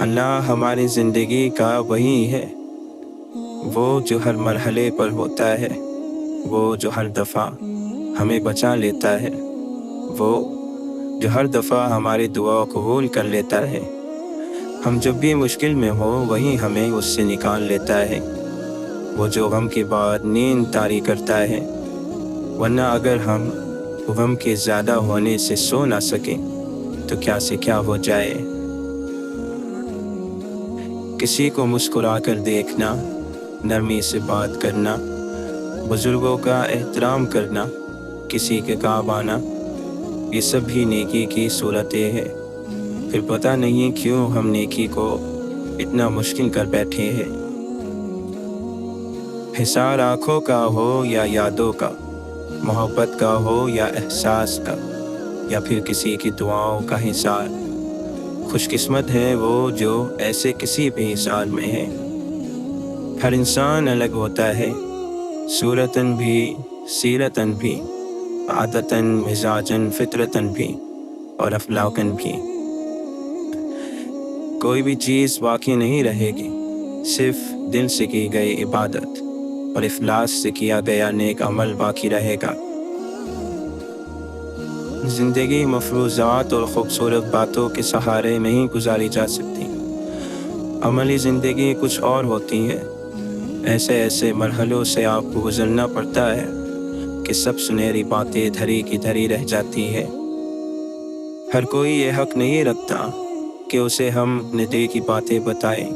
اللہ ہماری زندگی کا وہی ہے، وہ جو ہر مرحلے پر ہوتا ہے، وہ جو ہر دفعہ ہمیں بچا لیتا ہے، وہ جو ہر دفعہ ہماری دعا قبول کر لیتا ہے۔ ہم جب بھی مشکل میں ہو وہی ہمیں اس سے نکال لیتا ہے، وہ جو غم کے بعد نیند طاری کرتا ہے، ورنہ اگر ہم غم کے زیادہ ہونے سے سو نہ سکیں تو کیا سے کیا ہو جائے۔ کسی کو مسکرا کر دیکھنا، نرمی سے بات کرنا، بزرگوں کا احترام کرنا، کسی کے کام آنا، یہ سب بھی نیکی کی صورتیں ہیں۔ پھر پتہ نہیں کیوں ہم نیکی کو اتنا مشکل کر بیٹھے ہیں۔ حصار آنکھوں کا ہو یا یادوں کا، محبت کا ہو یا احساس کا، یا پھر کسی کی دعاؤں کا حصار، خوش قسمت ہے وہ جو ایسے کسی بھی حصار میں ہے۔ ہر انسان الگ ہوتا ہے، صورتاً بھی، سیرتاً بھی، عادتاً، مزاجاً، فطرتاً بھی اور اخلاقاً بھی۔ کوئی بھی چیز باقی نہیں رہے گی، صرف دل سے کی گئی عبادت اور اخلاص سے کیا گیا نیک عمل باقی رہے گا۔ زندگی مفروضات اور خوبصورت باتوں کے سہارے نہیں گزاری جا سکتی، عملی زندگی کچھ اور ہوتی ہے۔ ایسے مرحلوں سے آپ کو گزرنا پڑتا ہے کہ سب سنہری باتیں دھری کی دھری رہ جاتی ہے۔ ہر کوئی یہ حق نہیں رکھتا کہ اسے ہم اپنے دل کی باتیں بتائیں۔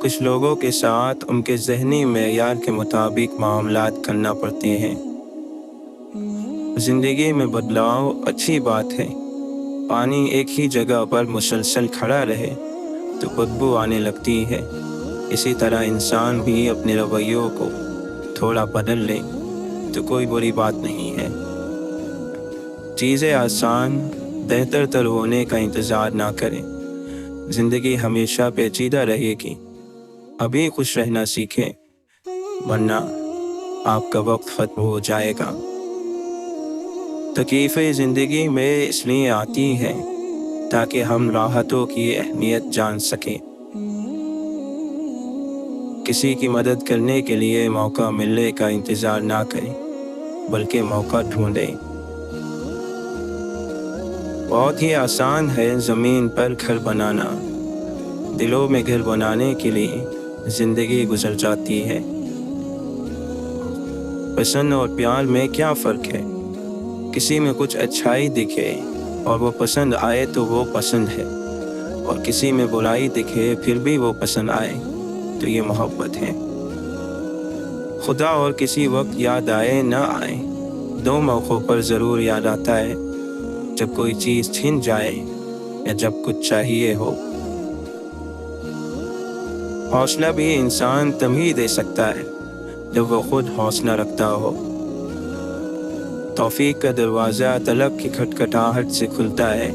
کچھ لوگوں کے ساتھ ان کے ذہنی معیار کے مطابق معاملات کرنا پڑتے ہیں۔ زندگی میں بدلاؤ اچھی بات ہے، پانی ایک ہی جگہ پر مسلسل کھڑا رہے تو بدبو آنے لگتی ہے۔ اسی طرح انسان بھی اپنے رویوں کو تھوڑا بدل لے تو کوئی بری بات نہیں ہے۔ چیزیں آسان، بہتر تر ہونے کا انتظار نہ کریں، زندگی ہمیشہ پیچیدہ رہے گی۔ ابھی خوش رہنا سیکھیں، ورنہ آپ کا وقت ختم ہو جائے گا۔ تکلیفیں زندگی میں اس لیے آتی ہیں تاکہ ہم راحتوں کی اہمیت جان سکیں۔ کسی کی مدد کرنے کے لیے موقع ملنے کا انتظار نہ کریں، بلکہ موقع ڈھونڈیں۔ بہت ہی آسان ہے زمین پر گھر بنانا، دلوں میں گھر بنانے کے لیے زندگی گزر جاتی ہے۔ پسند اور پیار میں کیا فرق ہے؟ کسی میں کچھ اچھائی دکھے اور وہ پسند آئے تو وہ پسند ہے، اور کسی میں برائی دکھے پھر بھی وہ پسند آئے تو یہ محبت ہے۔ خدا اور کسی وقت یاد آئے نہ آئے، دو موقعوں پر ضرور یاد آتا ہے، جب کوئی چیز چھن جائے یا جب کچھ چاہیے ہو۔ حوصلہ بھی انسان تبھی دے سکتا ہے جب وہ خود حوصلہ رکھتا ہو۔ توفیق کا دروازہ طلب کی کھٹکھٹاہٹ سے کھلتا ہے۔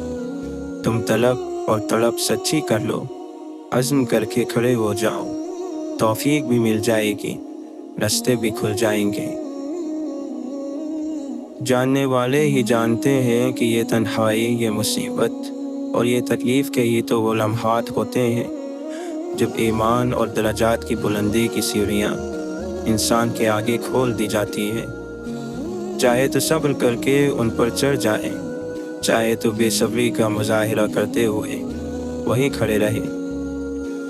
تم طلب اور طلب سچی کر لو، عزم کر کے کھڑے ہو جاؤ، توفیق بھی مل جائے گی، راستے بھی کھل جائیں گے۔ جاننے والے ہی جانتے ہیں کہ یہ تنہائی، یہ مصیبت اور یہ تکلیف کے ہی تو وہ لمحات ہوتے ہیں جب ایمان اور درجات کی بلندی کی سیڑھیاں انسان کے آگے کھول دی جاتی ہے۔ چاہے تو صبر کر کے ان پر چڑھ جائیں، چاہے تو بے صبری کا مظاہرہ کرتے ہوئے وہیں کھڑے رہے،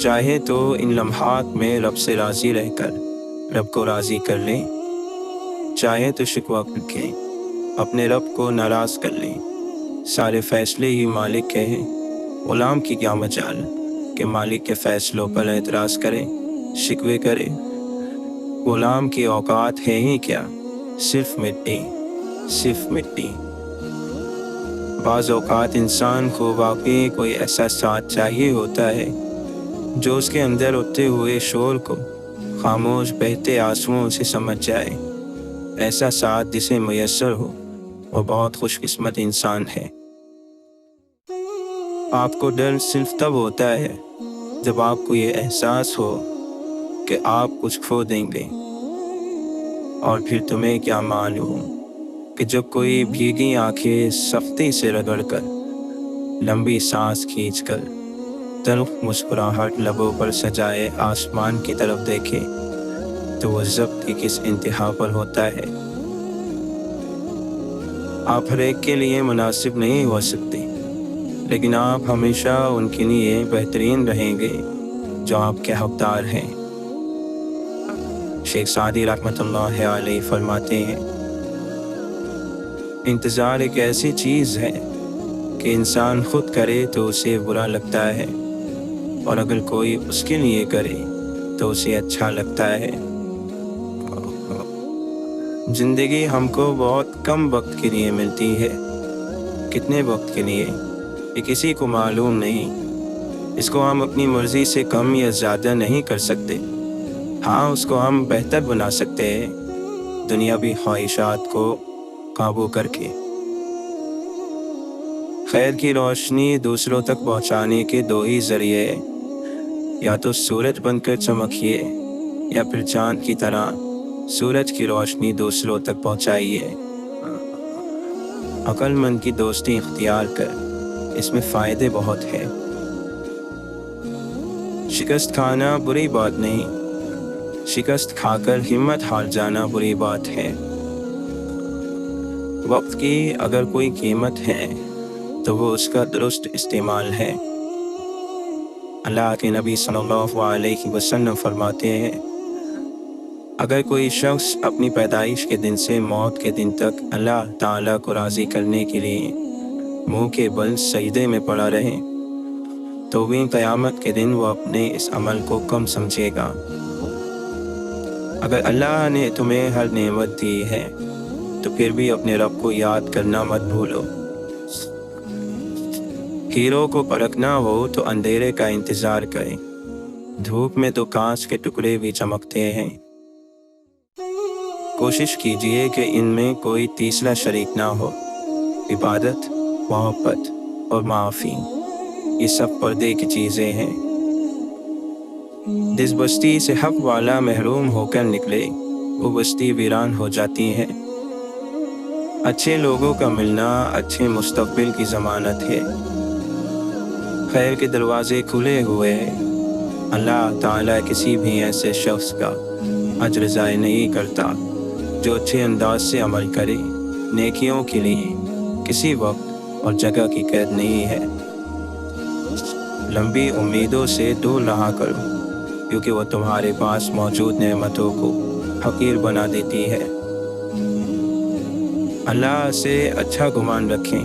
چاہے تو ان لمحات میں رب سے راضی رہ کر رب کو راضی کر لیں، چاہے تو شکوہ کر کے اپنے رب کو ناراض کر لیں۔ سارے فیصلے ہی مالک کے ہیں، غلام کی کیا مجال کہ مالک کے فیصلوں پر اعتراض کرے، شکوے کرے۔ غلام کی اوقات ہے ہی کیا، صرف مٹی، صرف مٹی۔ بعض اوقات انسان کو واقعی کوئی ایسا ساتھ چاہیے ہوتا ہے جو اس کے اندر اٹھتے ہوئے شور کو خاموش بہتے آنسوؤں سے سمجھ جائے۔ ایسا ساتھ جسے میسر ہو وہ بہت خوش قسمت انسان ہے۔ آپ کو ڈر صرف تب ہوتا ہے جب آپ کو یہ احساس ہو کہ آپ کچھ کھو دیں گے، اور پھر تمہیں کیا معلوم کہ جب کوئی بھیگی آنکھیں سختی سے رگڑ کر، لمبی سانس کھینچ کر تلخ مسکراہٹ لبوں پر سجائے آسمان کی طرف دیکھے تو وہ ضبط کی کس انتہا پر ہوتا ہے۔ آپ ہر ایک کے لیے مناسب نہیں ہو سکتے، لیکن آپ ہمیشہ ان کے لیے بہترین رہیں گے جو آپ کے حقدار ہیں۔ شیخ سعدی رحمۃ اللہ علیہ فرماتے ہیں، انتظار ایک ایسی چیز ہے کہ انسان خود کرے تو اسے برا لگتا ہے، اور اگر کوئی اس کے لیے کرے تو اسے اچھا لگتا ہے۔ زندگی ہم کو بہت کم وقت کے لیے ملتی ہے۔ کتنے وقت کے لیے یہ کسی کو معلوم نہیں۔ اس کو ہم اپنی مرضی سے کم یا زیادہ نہیں کر سکتے۔ ہاں، اس کو ہم بہتر بنا سکتے ہیں، دنیاوی خواہشات کو قابو کر کے۔ خیر کی روشنی دوسروں تک پہنچانے کے دو ہی ذریعے ہیں، یا تو سورج بن کر چمکیے یا پھر چاند کی طرح سورج کی روشنی دوسروں تک پہنچائیے۔ عقل مند کی دوستی اختیار کر، اس میں فائدے بہت ہیں۔ شکست کھانا بری بات نہیں، شکست کھا کر ہمت ہار جانا بری بات ہے۔ وقت کی اگر کوئی قیمت ہے تو وہ اس کا درست استعمال ہے۔ اللہ کے نبی صلی اللہ علیہ وسلم فرماتے ہیں، اگر کوئی شخص اپنی پیدائش کے دن سے موت کے دن تک اللہ تعالیٰ کو راضی کرنے کے لیے منہ کے بل سجدے میں پڑا رہے تو بھی قیامت کے دن وہ اپنے اس عمل کو کم سمجھے گا۔ اگر اللہ نے تمہیں ہر نعمت دی ہے تو پھر بھی اپنے رب کو یاد کرنا مت بھولو۔ ہیرو کو پرکھنا ہو تو اندھیرے کا انتظار کریں، دھوپ میں تو کانچ کے ٹکڑے بھی چمکتے ہیں۔ کوشش کیجئے کہ ان میں کوئی تیسرا شریک نہ ہو۔ عبادت، محبت اور معافی، یہ سب پردے کی چیزیں ہیں۔ جس بستی سے حق والا محروم ہو کر نکلے وہ بستی ویران ہو جاتی ہے۔ اچھے لوگوں کا ملنا اچھے مستقبل کی ضمانت ہے۔ خیر کے دروازے کھلے ہوئے ہیں۔ اللہ تعالیٰ کسی بھی ایسے شخص کا اجر ضائع نہیں کرتا جو اچھے انداز سے عمل کرے۔ نیکیوں کے لیے کسی وقت اور جگہ کی قید نہیں ہے۔ لمبی امیدوں سے دور رہا کرو، کیونکہ وہ تمہارے پاس موجود نعمتوں کو حقیر بنا دیتی ہے۔ اللہ سے اچھا گمان رکھیں،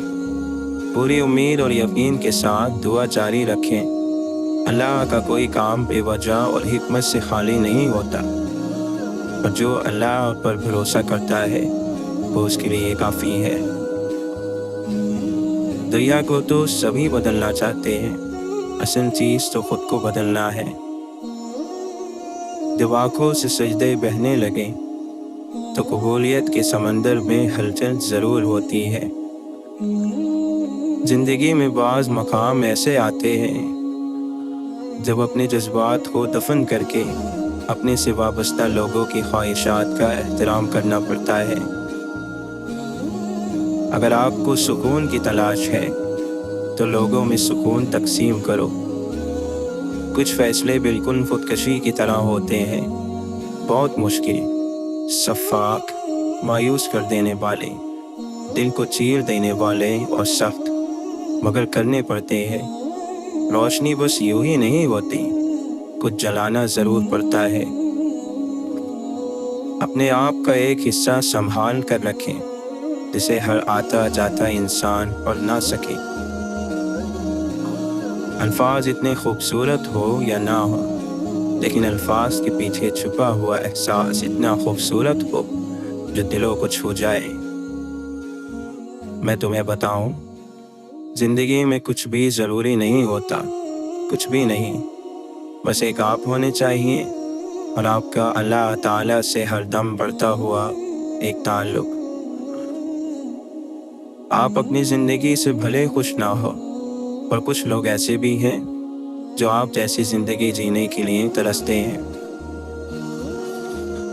پوری امید اور یقین کے ساتھ دعا جاری رکھیں۔ اللہ کا کوئی کام بے وجہ اور حکمت سے خالی نہیں ہوتا، اور جو اللہ پر بھروسہ کرتا ہے وہ اس کے لیے کافی ہے۔ دنیا کو تو سبھی بدلنا چاہتے ہیں، اصل چیز تو خود کو بدلنا ہے۔ جب آنکھوں سے سجدے بہنے لگیں تو قبولیت کے سمندر میں ہلچل ضرور ہوتی ہے۔ زندگی میں بعض مقام ایسے آتے ہیں جب اپنے جذبات کو دفن کر کے اپنے سے وابستہ لوگوں کی خواہشات کا احترام کرنا پڑتا ہے۔ اگر آپ کو سکون کی تلاش ہے تو لوگوں میں سکون تقسیم کرو۔ کچھ فیصلے بالکل خودکشی کی طرح ہوتے ہیں، بہت مشکل، شفاق، مایوس کر دینے والے، دل کو چیر دینے والے اور سخت، مگر کرنے پڑتے ہیں۔ روشنی بس یوں ہی نہیں ہوتی، کچھ جلانا ضرور پڑتا ہے۔ اپنے آپ کا ایک حصہ سنبھال کر رکھیں جسے ہر آتا جاتا انسان پڑھ نہ سکے۔ الفاظ اتنے خوبصورت ہو یا نہ ہو، لیکن الفاظ کے پیچھے چھپا ہوا احساس اتنا خوبصورت ہو جو دلوں کو چھو جائے۔ میں تمہیں بتاؤں، زندگی میں کچھ بھی ضروری نہیں ہوتا، کچھ بھی نہیں، بس ایک آپ ہونے چاہیے اور آپ کا اللہ تعالیٰ سے ہر دم بڑھتا ہوا ایک تعلق۔ آپ اپنی زندگی سے بھلے خوش نہ ہو، پر کچھ لوگ ایسے بھی ہیں جو آپ جیسی زندگی جینے کے لیے ترستے ہیں۔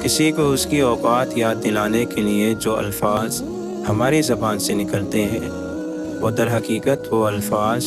کسی کو اس کی اوقات یاد دلانے کے لیے جو الفاظ ہماری زبان سے نکلتے ہیں وہ در حقیقت وہ الفاظ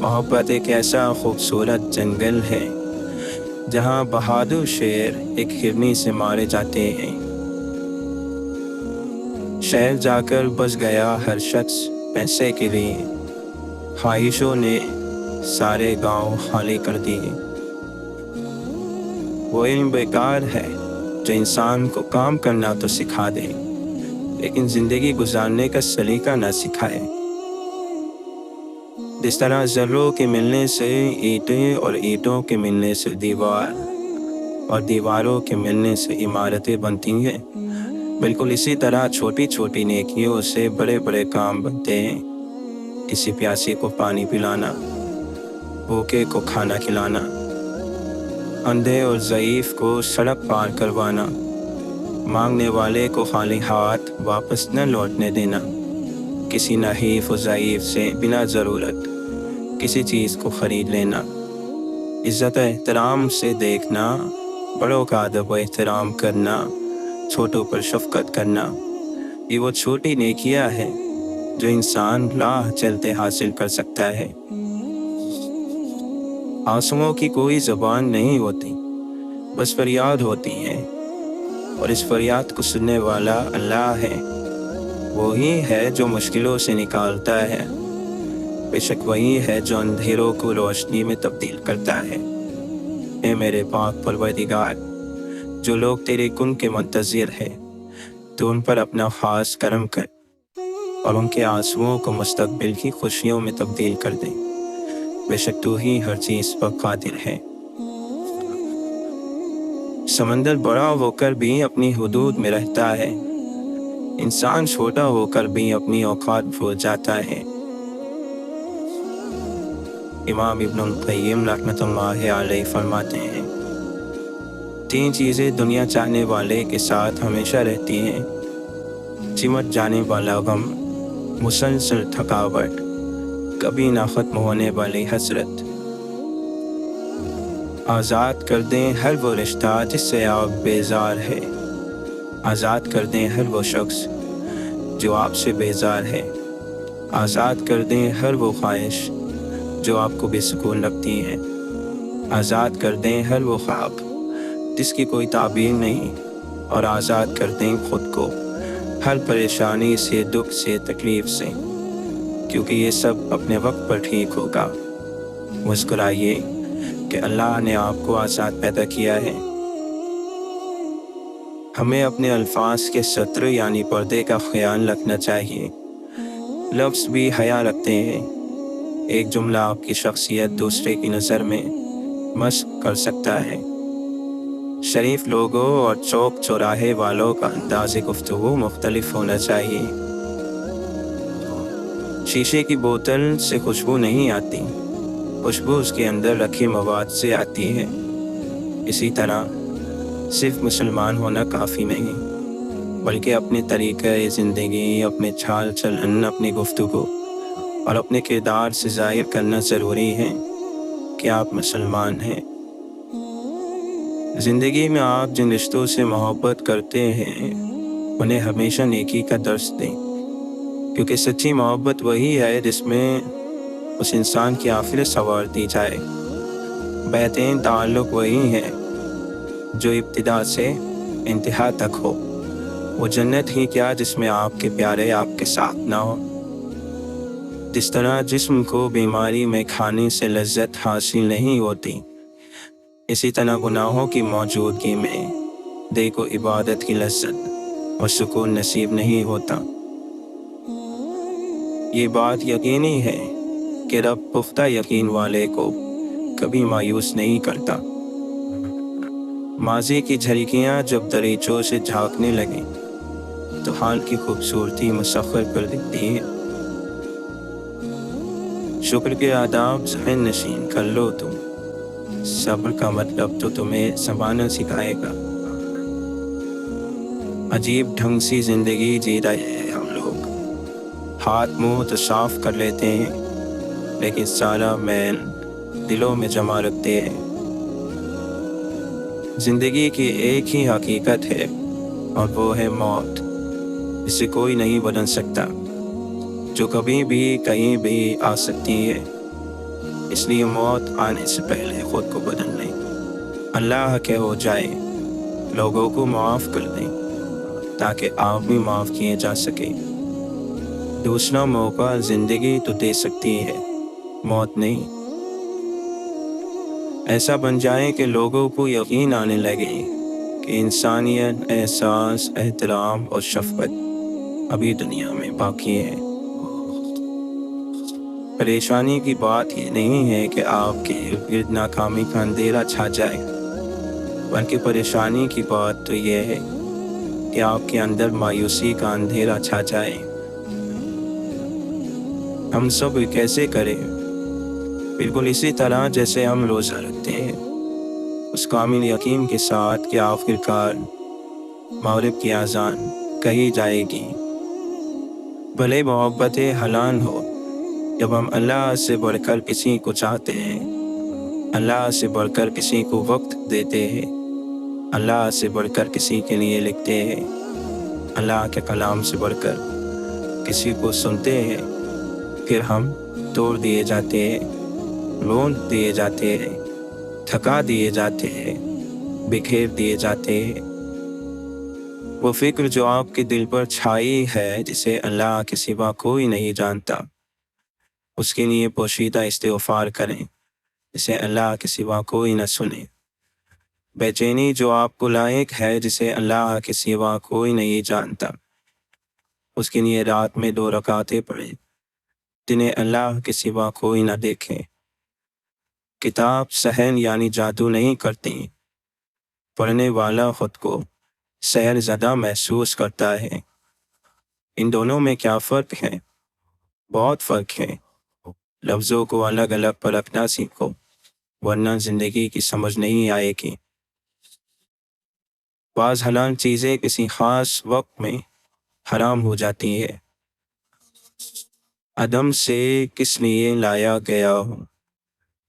محبت ایک ایسا خوبصورت جنگل ہے جہاں بہادر شیر ایک ہرنی سے مارے جاتے ہیں۔ شہر جا کر بس گیا ہر شخص پیسے کے لیے، خواہشوں نے سارے گاؤں خالی کر دیے۔ وہ علم بیکار ہے جو انسان کو کام کرنا تو سکھا دے لیکن زندگی گزارنے کا سلیقہ نہ سکھائے۔ جس طرح ذروں کے ملنے سے اینٹیں اور اینٹوں کے ملنے سے دیوار اور دیواروں کے ملنے سے عمارتیں بنتی ہیں، بالکل اسی طرح چھوٹی چھوٹی نیکیوں سے بڑے بڑے کام بنتے ہیں۔ کسی پیاسے کو پانی پلانا، بھوکے کو کھانا کھلانا، اندھے اور ضعیف کو سڑک پار کروانا، مانگنے والے کو خالی ہاتھ واپس نہ لوٹنے دینا، کسی نحیف و ضعیف سے بنا ضرورت کسی چیز کو خرید لینا، عزت و احترام سے دیکھنا، بڑوں کا ادب و احترام کرنا، چھوٹوں پر شفقت کرنا، یہ وہ چھوٹی نیکیاں ہیں جو انسان راہ چلتے حاصل کر سکتا ہے۔ آنسوؤں کی کوئی زبان نہیں ہوتی، بس فریاد ہوتی ہے، اور اس فریاد کو سننے والا اللہ ہے۔ وہی ہے جو مشکلوں سے نکالتا ہے، بے شک وہی ہے جو اندھیروں کو روشنی میں تبدیل کرتا ہے۔ اے میرے پاک پروردگار، جو لوگ تیرے کن کے منتظر ہیں، تو ان پر اپنا خاص کرم کر اور ان کے آنسوؤں کو مستقبل کی خوشیوں میں تبدیل کر دے۔ بے شک تو ہی ہر چیز پر قادر ہے۔ سمندر بڑا ہو کر بھی اپنی حدود میں رہتا ہے، انسان چھوٹا ہو کر بھی اپنی اوقات بھول جاتا ہے۔ امام ابن القیم رحمۃ اللہ علیہ فرماتے ہیں، 3 چیزیں دنیا چاہنے والے کے ساتھ ہمیشہ رہتی ہیں: چمٹ جانے والا غم، مسلسل تھکاوٹ، کبھی نہ ختم ہونے والی حسرت۔ آزاد کر دیں ہر وہ رشتہ جس سے آپ بیزار ہے، آزاد کر دیں ہر وہ شخص جو آپ سے بیزار ہے، آزاد کر دیں ہر وہ خواہش جو آپ کو بے سکون رکھتی ہے، آزاد کر دیں ہر وہ خواب جس کی کوئی تعبیر نہیں، اور آزاد کر دیں خود کو ہر پریشانی سے، دکھ سے، تکلیف سے، کیونکہ یہ سب اپنے وقت پر ٹھیک ہوگا۔ مسکرائیے کہ اللہ نے آپ کو آزاد پیدا کیا ہے۔ ہمیں اپنے الفاظ کے ستر یعنی پردے کا خیال رکھنا چاہیے۔ لفظ بھی حیا رکھتے ہیں، ایک جملہ آپ کی شخصیت دوسرے کی نظر میں مشق کر سکتا ہے۔ شریف لوگوں اور چوک چوراہے والوں کا انداز گفتگو مختلف ہونا چاہیے۔ شیشے کی بوتل سے خوشبو نہیں آتی، خوشبو اس کے اندر رکھے مواد سے آتی ہے۔ اسی طرح صرف مسلمان ہونا کافی نہیں، بلکہ اپنے طریقہ زندگی، اپنے چال چلن، اپنی گفتگو اور اپنے کردار سے ظاہر کرنا ضروری ہے کہ آپ مسلمان ہیں۔ زندگی میں آپ جن رشتوں سے محبت کرتے ہیں انہیں ہمیشہ نیکی کا درس دیں، کیونکہ سچی محبت وہی ہے جس میں اس انسان کی آخرت سنوار دی جائے۔ بہترین تعلق وہی ہے جو ابتدا سے انتہا تک ہو۔ وہ جنت ہی کیا جس میں آپ کے پیارے آپ کے ساتھ نہ ہو۔ جس طرح جسم کو بیماری میں کھانے سے لذت حاصل نہیں ہوتی، اسی طرح گناہوں کی موجودگی میں دل کو عبادت کی لذت اور سکون نصیب نہیں ہوتا۔ یہ بات یقینی ہے کہ رب پختہ یقین والے کو کبھی مایوس نہیں کرتا۔ ماضی کی جھلکیاں جب دریچوں سے جھانکنے لگیں تو حال کی خوبصورتی مسخر کر دیتی ہے۔ شکر کے آداب ذہن نشین کر لو تم، صبر کا مطلب تو تمہیں سنبھالنا سکھائے گا۔ عجیب ڈھنگ سی زندگی جی رہے ہیں ہم لوگ، ہاتھ منہ تو صاف کر لیتے ہیں لیکن سارا میل دلوں میں جمع رکھتے ہیں۔ زندگی کی ایک ہی حقیقت ہے اور وہ ہے موت، اسے کوئی نہیں بدل سکتا، جو کبھی بھی کہیں بھی آ سکتی ہے۔ اس لیے موت آنے سے پہلے خود کو بدل لیں، اللہ کے ہو جائے، لوگوں کو معاف کر دیں تاکہ آپ بھی معاف کیے جا سکیں۔ دوسرا موقع زندگی تو دے سکتی ہے، موت نہیں۔ ایسا بن جائے کہ لوگوں کو یقین آنے لگے کہ انسانیت، احساس، احترام اور شفقت ابھی دنیا میں باقی ہے۔ پریشانی کی بات یہ نہیں ہے کہ آپ کے ارد گرد ناکامی کا اندھیرا چھا جائے، بلکہ پریشانی کی بات تو یہ ہے کہ آپ کے اندر مایوسی کا اندھیرا چھا جائے۔ ہم سب کیسے کریں؟ بالکل اسی طرح جیسے ہم روزہ رکھتے ہیں، اس کامل یقین کے ساتھ کہ آخرکار مغرب کی اذان کہی جائے گی، بھلے محبت حلال ہو۔ جب ہم اللہ سے بڑھ کر کسی کو چاہتے ہیں، اللہ سے بڑھ کر کسی کو وقت دیتے ہیں، اللہ سے بڑھ کر کسی کے لیے لکھتے ہیں، اللہ کے کلام سے بڑھ کر کسی کو سنتے ہیں، پھر ہم توڑ دیے جاتے ہیں، رون دیے جاتے ہیں، تھکا دیے جاتے ہیں، بکھیر دیے جاتے ہیں۔ وہ فکر جو آپ کے دل پر چھائی ہے، جسے اللہ کے سوا کوئی نہیں جانتا، اس کے لیے پوشیدہ استغفار کریں، جسے اللہ کے سوا کوئی نہ سنے۔ بے چینی جو آپ کو لائق ہے، جسے اللہ کے سوا کوئی نہیں جانتا، اس کے لیے رات میں 2 رکعتیں پڑھیں، جنہیں اللہ کے سوا کوئی نہ دیکھے۔ کتاب سحر یعنی جادو نہیں کرتی، پڑھنے والا خود کو سحر زدہ محسوس کرتا ہے۔ ان دونوں میں کیا فرق ہے؟ بہت فرق ہے۔ لفظوں کو الگ الگ پرکھنا سیکھو، ورنہ زندگی کی سمجھ نہیں آئے گی۔ بعض حلال چیزیں کسی خاص وقت میں حرام ہو جاتی ہے۔ عدم سے کس لیے لایا گیا ہو،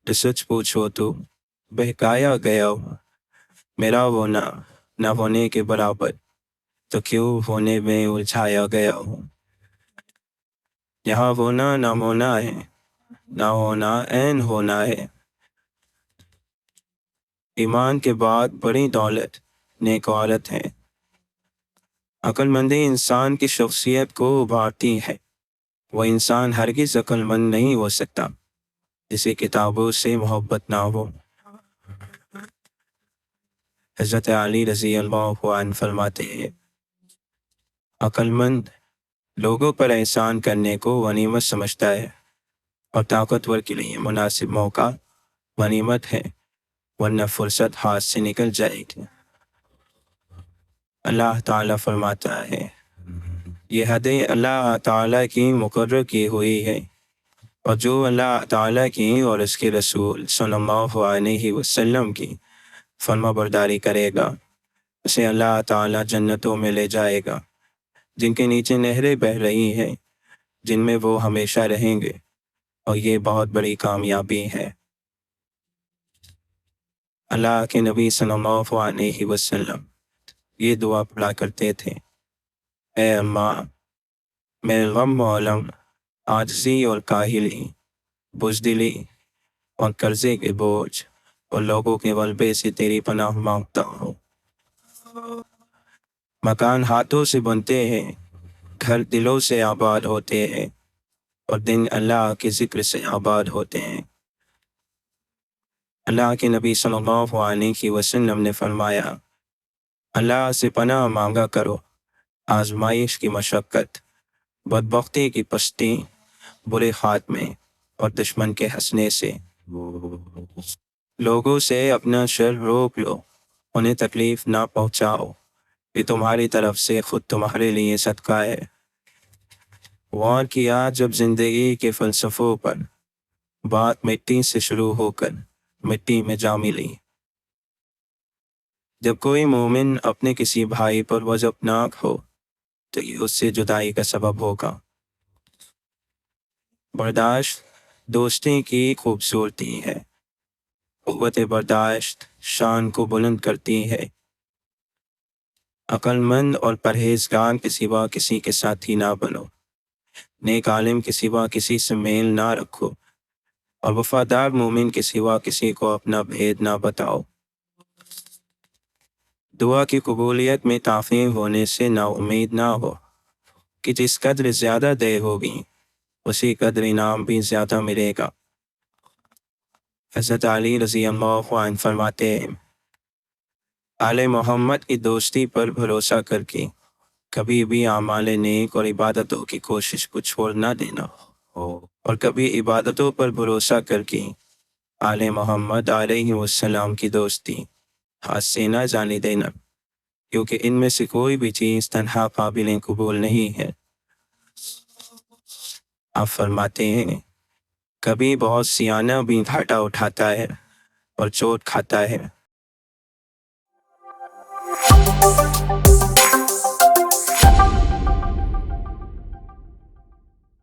تو سچ پوچھو تو بہکایا گیا ہو۔ میرا ہونا نہ ہونے کے برابر، تو کیوں ہونے میں الجھایا گیا ہو۔ یہاں ہونا نہ ہونا ہے، نہ ہونا عین ہونا ہے۔ ایمان کے بعد بڑی دولت نیک عورت ہے۔ عقل مندی انسان کی شخصیت کو ابھارتی ہے۔ وہ انسان ہرگز عقل مند نہیں ہو سکتا جسے کتابوں سے محبت نہ ہو۔ حضرت علی رضی اللہ عنہ فرماتے ہیں، عقل مند لوگوں پر احسان کرنے کو غنیمت سمجھتا ہے، اور طاقتور کے لیے مناسب موقع غنیمت ہے، ورنہ فرصت ہاتھ سے نکل جائے گی۔ اللہ تعالیٰ فرماتا ہے، یہ حدیں اللہ تعالیٰ کی مقرر کی ہوئی ہے، اور جو اللہ تعالیٰ کی اور اس کے رسول صلی اللہ علیہ وسلم کی فرما برداری کرے گا، اسے اللہ تعالیٰ جنتوں میں لے جائے گا، جن کے نیچے نہریں بہہ رہی ہیں، جن میں وہ ہمیشہ رہیں گے، اور یہ بہت بڑی کامیابی ہے۔ اللہ کے نبی صلی اللہ علیہ وسلم یہ دعا پڑھا کرتے تھے، اے اللہ، میں غم و علم، عاجزی اور کاہلی، بزدلی اور قرضے کے بوجھ اور لوگوں کے غلبے سے تیری پناہ مانگتا ہوں۔ مکان ہاتھوں سے بنتے ہیں، گھر دلوں سے آباد ہوتے ہیں، اور دن اللہ کے ذکر سے آباد ہوتے ہیں۔ اللہ کے نبی صلی اللہ علیہ وسلم نے فرمایا، اللہ سے پناہ مانگا کرو آزمائش کی مشقت، بدبختی کی پستی، برے خاتمے اور دشمن کے ہنسنے سے۔ لوگوں سے اپنا شر روک لو، انہیں تکلیف نہ پہنچاؤ، یہ تمہاری طرف سے خود تمہارے لیے صدقہ ہے۔ غور کیا جب زندگی کے فلسفوں پر بات مٹی سے شروع ہو کر مٹی میں جا ملی۔ جب کوئی مومن اپنے کسی بھائی پر غضبناک ہو تو یہ اس سے جدائی کا سبب ہوگا۔ برداشت دوستی کی خوبصورتی ہے۔ قوت برداشت شان کو بلند کرتی ہے۔ عقل مند اور پرہیزگار کے سوا کسی کے ساتھی نہ بنو۔ نیک عالم کے سوا کسی سے میل نہ رکھو۔ اور وفادار مومن کے سوا کسی کو اپنا بھید نہ بتاؤ۔ دعا کی قبولیت میں تاخیر ہونے سے نا امید نہ ہو کہ جس قدر زیادہ دیر ہوگی اسی قدر انعام بھی زیادہ ملے گا۔ حضرت علی رضی اللہ عنہ فرماتے ہیں، آل محمد کی دوستی پر بھروسہ کر کے کبھی بھی اعمال نیک اور عبادتوں کی کوشش کو چھوڑ نہ دینا، اور کبھی عبادتوں پر بھروسہ کر کے آل محمد علیہ السلام کی دوستی ہاتھ سے نہ جانے دینا، کیونکہ ان میں سے کوئی بھی چیز تنہا قابل قبول نہیں ہے۔ آپ فرماتے ہیں، کبھی بہت سیانہ بھی گھاٹا اٹھاتا ہے اور چوٹ کھاتا ہے۔